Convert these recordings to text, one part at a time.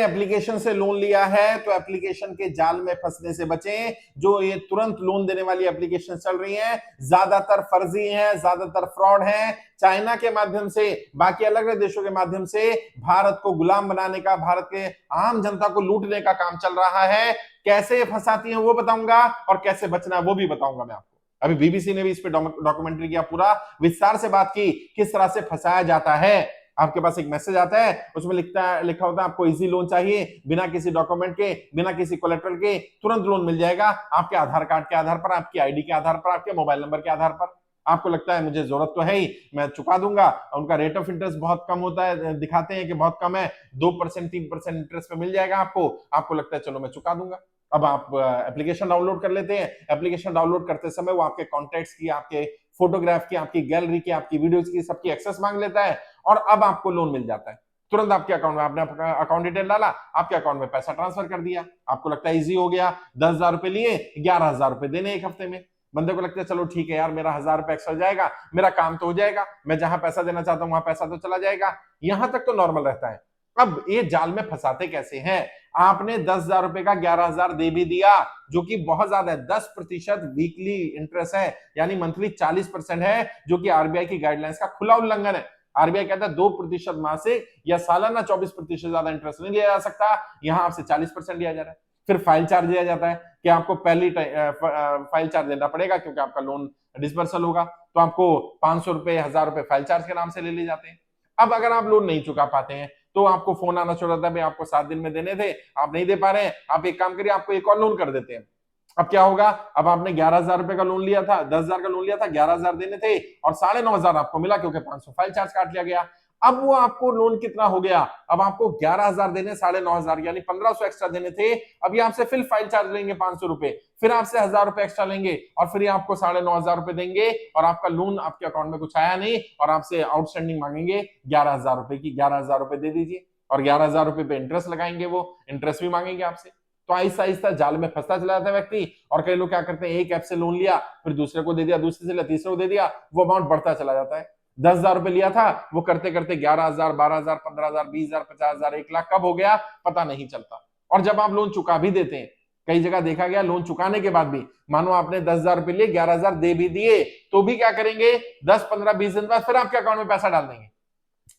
Application से loan लिया है तो एप्लीकेशन के जाल में फंसने से बचें। जो ये तुरंत लोन देने वाली एप्लीकेशन चल रही हैं ज्यादातर फर्जी हैं, ज्यादातर फ्रॉड हैं। चाइना के माध्यम से, बाकी अलग अलग देशों के माध्यम से भारत को गुलाम बनाने का, भारत के आम जनता को लूटने का काम चल रहा है। कैसे फंसाती हैं वो बताऊंगा और कैसे बचना है वो भी बताऊंगा मैं आपको। अभी बीबीसी ने भी इस पे डॉक्यूमेंट्री किया, पूरा विस्तार से बात की किस तरह से फंसाया जाता है। आपके पास एक मैसेज आता है, उसमें लिखा होता है आपको इजी लोन चाहिए, बिना किसी डॉक्यूमेंट के, बिना किसी कोलेटरल के तुरंत लोन मिल जाएगा। आपके आधार कार्ड के आधार पर, आपकी आईडी के आधार पर, आपके मोबाइल नंबर के आधार पर। आपको लगता है मुझे जरूरत तो है ही, मैं चुका दूंगा। उनका रेट ऑफ इंटरेस्ट बहुत कम होता है, दिखाते हैं कि बहुत कम है, 2% 3% इंटरेस्ट पे मिल जाएगा आपको लगता है चलो मैं चुका दूंगा। अब आप एप्लीकेशन डाउनलोड कर लेते हैं। एप्लीकेशन डाउनलोड करते समय वो आपके कॉन्टैक्ट्स की, आपके फोटोग्राफ की, आपकी गैलरी की, आपकी वीडियोस की, सबकी एक्सेस मांग लेता है और अब आपको लोन मिल जाता है तुरंत आपके अकाउंट में। आपने अपना अकाउंट डिटेल डाला, आपके अकाउंट में पैसा ट्रांसफर कर दिया। आपको लगता है इजी हो गया, 10,000 रुपए लिए, 11,000 रुपए देने एक हफ्ते में। बंदे को लगता है चलो ठीक है यार, मेरा 1,000 रुपए एक्स्ट्रा जाएगा, मेरा काम तो हो जाएगा, मैं जहां पैसा देना चाहता हूं वहां पैसा तो चला जाएगा। यहां तक तो नॉर्मल रहता है। अब ये जाल में फंसाते कैसे हैं? आपने 10,000 रुपए का 11,000 दे भी दिया, जो कि बहुत ज्यादा है। 10% वीकली इंटरेस्ट है, यानी मंथली 40% है, जो कि आरबीआई की गाइडलाइंस का खुला उल्लंघन है। आरबीआई कहता है 2% मासिक या सालाना 24% ज्यादा इंटरेस्ट नहीं लिया जा सकता, यहां आपसे 40% लिया जा रहा है। फिर फाइल चार्ज दिया जाता है कि आपको पहली फाइल चार्ज देना पड़ेगा, क्योंकि आपका लोन डिसबर्सल होगा, तो आपको 500 रुपए 1,000 रुपए फाइल चार्ज के नाम से ले लिए जाते हैं। अब अगर आप लोन नहीं चुका पाते हैं तो आपको फोन आना शुरू होता है, भाई आपको 7 दिन में देने थे, आप नहीं दे पा रहे हैं, आप एक काम करिए, आपको एक और लोन कर देते हैं। अब क्या होगा? अब आपने 11,000 रुपए का लोन लिया था, 10,000 का लोन लिया था, 11,000 देने थे और 9,500 आपको मिला, क्योंकि 500 फाइल चार्ज काट लिया गया। अब वो आपको लोन कितना हो गया? अब आपको 11,000 देने, 9,500 यानी 1,500 एक्स्ट्रा देने थे। अब ये आपसे फिर फाइल चार्ज लेंगे 500 रुपए, फिर आपसे 1,000 रुपए एक्स्ट्रा लेंगे और फिर आपको 9,500 रुपए देंगे और आपका लोन आपके अकाउंट में कुछ आया नहीं और आपसे आउटस्टैंडिंग मांगेंगे 11,000 रुपए की। 11,000 रुपए दे दीजिए और 11,000 रुपए पे इंटरेस्ट लगाएंगे, वो इंटरेस्ट भी मांगेंगे आपसे। तो आहिस्ता आहिस्ता जाल में फंसता चला जाता है व्यक्ति। और कई लोग क्या करते हैं, एक ऐप से लोन लिया, फिर दूसरे को दे दिया, दूसरे से लिया, तीसरे को दे दिया, वो अमाउंट बढ़ता चला जाता है। 10,000 रुपए लिया था, वो करते करते 11,000, 12,000, 15,000, 20,000, 50,000, 1,00,000 कब हो गया पता नहीं चलता। और जब आप लोन चुका भी देते हैं, कई जगह देखा गया लोन चुकाने के बाद भी, मानो आपने 10,000 रुपए लिए, 11,000 दे भी दिए, तो भी क्या करेंगे, 10, 15, 20 दिन बाद फिर आपके अकाउंट में पैसा डाल देंगे।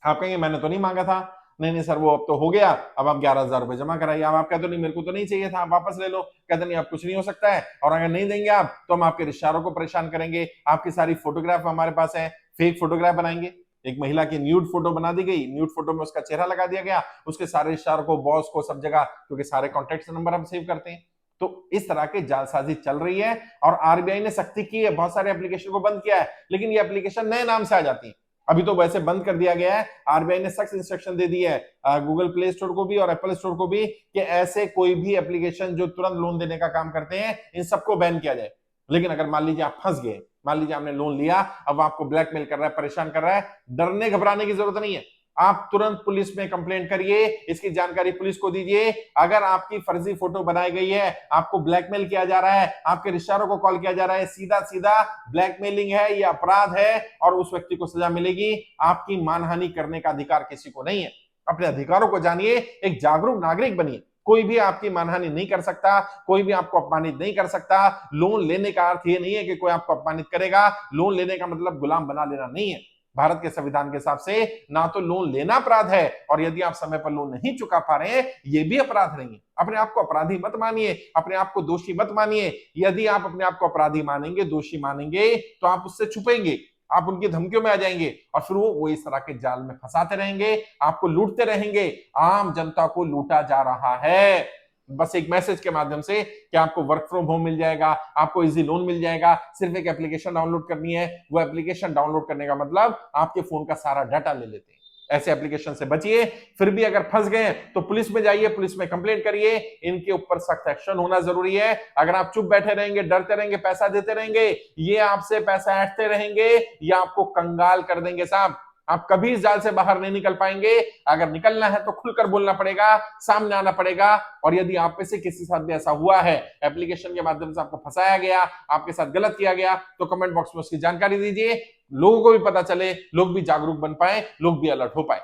आप कहेंगे मैंने तो नहीं मांगा था, नहीं नहीं सर वो अब तो हो गया, अब आप 11,000 रुपए जमा कराइए। अब आप कहते नहीं मेरे को तो नहीं चाहिए था, आप वापस ले लो। कहते नहीं अब कुछ नहीं हो सकता है, और अगर नहीं देंगे आप तो हम आपके रिश्तेदारों को परेशान करेंगे। आपकी सारी फोटोग्राफ हमारे पास है, फेक फोटोग्राफ बनाएंगे। एक महिला की न्यूड फोटो बना दी गई, न्यूड फोटो में उसका चेहरा लगा दिया गया, उसके सारे रिश्तेदारों को, बॉस को, सब जगह, क्योंकि सारे कॉन्टेक्ट नंबर हम सेव करते हैं। तो इस तरह की जालसाजी चल रही है और आरबीआई ने सख्ती की है, बहुत सारे एप्लीकेशन को बंद किया है, लेकिन ये एप्लीकेशन नए नाम से आ जाती है। अभी तो वैसे बंद कर दिया गया है, आरबीआई ने सख्त इंस्ट्रक्शन दे दी है गूगल प्ले स्टोर को भी और एप्पल स्टोर को भी, कि ऐसे कोई भी एप्लीकेशन जो तुरंत लोन देने का काम करते हैं, इन सबको बैन किया जाए। लेकिन अगर मान लीजिए आप फंस गए, मान लीजिए आपने लोन लिया, अब आपको ब्लैकमेल कर रहा है, परेशान कर रहा है, डरने घबराने की जरूरत नहीं है। आप तुरंत पुलिस में कंप्लेंट करिए, इसकी जानकारी पुलिस को दीजिए। अगर आपकी फर्जी फोटो बनाई गई है, आपको ब्लैकमेल किया जा रहा है, आपके रिश्तेदारों को कॉल किया जा रहा है, सीधा सीधा ब्लैकमेलिंग है, यह अपराध है और उस व्यक्ति को सजा मिलेगी। आपकी मानहानि करने का अधिकार किसी को नहीं है। अपने अधिकारों को जानिए, एक जागरूक नागरिक बनिए। कोई भी आपकी मानहानि नहीं कर सकता, कोई भी आपको अपमानित नहीं कर सकता। लोन लेने का अर्थ यह नहीं है कि कोई आपको अपमानित करेगा। लोन लेने का मतलब गुलाम बना लेना नहीं है। भारत के संविधान के हिसाब से ना तो लोन लेना अपराध है, और यदि आप समय पर लोन नहीं चुका पा रहे हैं, ये भी अपराध नहीं है। अपने आप को अपराधी मत मानिए, अपने आप को दोषी मत मानिए। यदि आप अपने आप को अपराधी मानेंगे, दोषी मानेंगे, तो आप उससे छुपेंगे, आप उनकी धमकियों में आ जाएंगे और फिर वो इस तरह के जाल में फंसाते रहेंगे, आपको लूटते रहेंगे। आम जनता को लूटा जा रहा है, बस एक मैसेज के माध्यम से कि आपको वर्क फ्रॉम होम मिल जाएगा, आपको इजी लोन मिल जाएगा, सिर्फ एक एप्लीकेशन डाउनलोड करनी है। वो एप्लीकेशन डाउनलोड करने का मतलब आपके फोन का सारा डाटा ले लेते हैं। ऐसे एप्लीकेशन से बचिए। फिर भी अगर फंस गए तो पुलिस में जाइए, पुलिस में कंप्लेंट करिए। इनके ऊपर सख्त एक्शन होना जरूरी है। अगर आप चुप बैठे रहेंगे, डरते रहेंगे, पैसा देते रहेंगे, ये आपसे पैसा ऐंठते रहेंगे, ये आपको कंगाल कर देंगे साहब। आप कभी इस जाल से बाहर नहीं निकल पाएंगे। अगर निकलना है तो खुलकर बोलना पड़ेगा, सामने आना पड़ेगा। और यदि आप में से किसी साथ भी ऐसा हुआ है, एप्लीकेशन के माध्यम से आपको फंसाया गया, आपके साथ गलत किया गया, तो कमेंट बॉक्स में उसकी जानकारी दीजिए। लोगों को भी पता चले, लोग भी जागरूक बन पाए, लोग भी अलर्ट हो पाए।